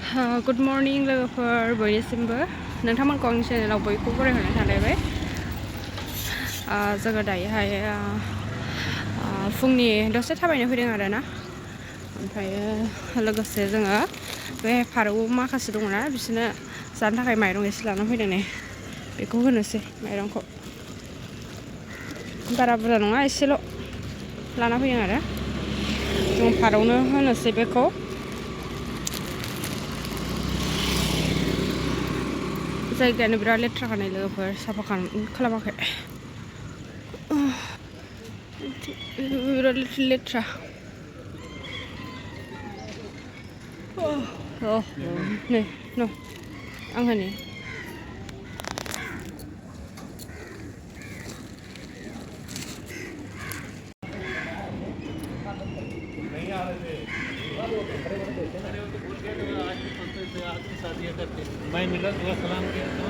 Good morning लोगोफोर बयनिसिमबो नोंथांमोनखौ आंनि चेनेलाव बयखौबो बरायहरनाय थालायबाय जोङो दायोहाय फुंनि दसे थाबायनो फैदों आरोना ओमफ्रायो लोगोसे जोङो बे फारौ माखासे दङना बिसोरनो जानो थाखाय माइरं एसे लाना फैदों नै बेखौ होनोसै माइरंखौ बारा बुरजा नङा एसेल' लाना फैदों आरो जों फारौनो होनोसै बेखौ जायगायानो बिराद लेथ्रा खानाय लोगोफोर साफा खालामाखै बिराद लेथ्रा नै न' आं होनि मैं मिला दुआ सलाम किया तो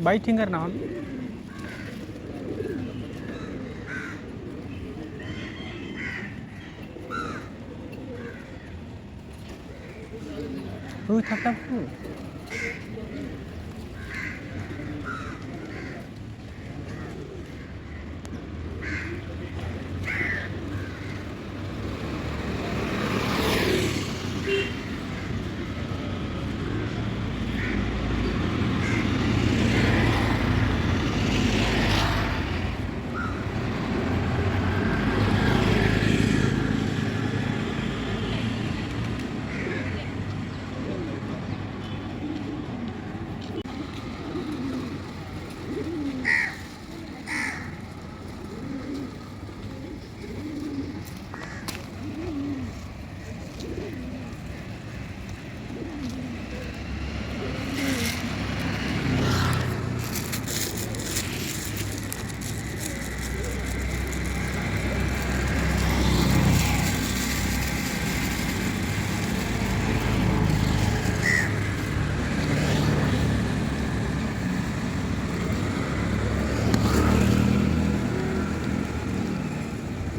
बाई थिंगर ना थाब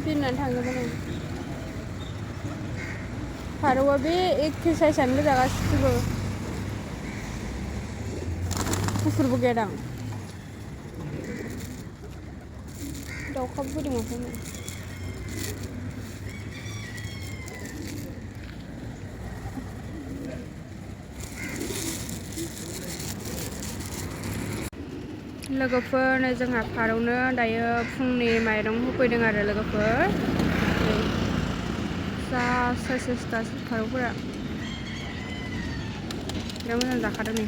फिननानै थाङोमोन आं फारौआ बे एखे साइजआनो गोजा गासिबो गुफुरबो गैया दां दाउखाबो फैदों माथो लोगोफोर नै जोंहा फारौनो दायो फुंनि माइरं होफैदों आरो लोगोफोर जा साइस गासिबो फारौफोरा बिराद मोजां जाखादों नै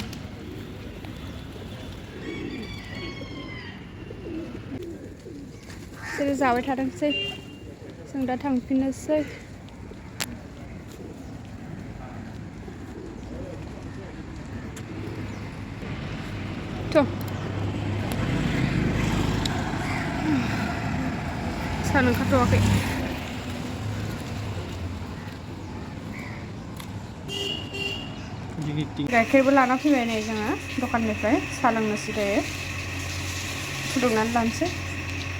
बिसोरो जाबाय थाथोंसै जों दा थांफिननोसै सान ओंखारथ'वाखै गाइखेरबो लाना फैबाय नै जोङो दखाननिफ्राय साहा लोंनोसै दायो फुदुंनानै लानोसै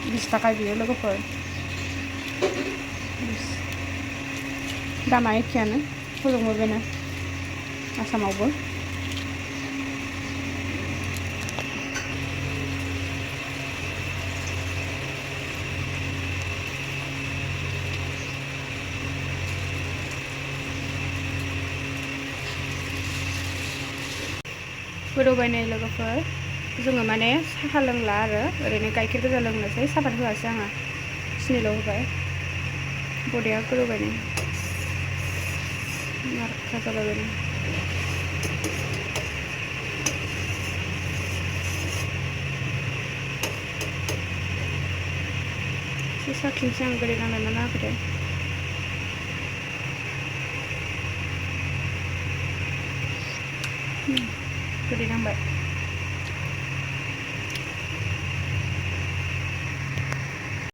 20 थाखा बियो लोगोफोर दामा एखेयानो फुदुङो बेनो आसामावबो गोदौबाय नै लोगोफोर जोङो माने साहा लोंला आरो ओरैनो गाइखेर गोजा लोंनोसै सापात होआसै आङो सिनिल' होबाय बरिया गोदौबाय नै मारखा जाबाय नै एसे साखिनोसै आं गोदै नांदोंना नाङाखैथाय गोदै नांबाय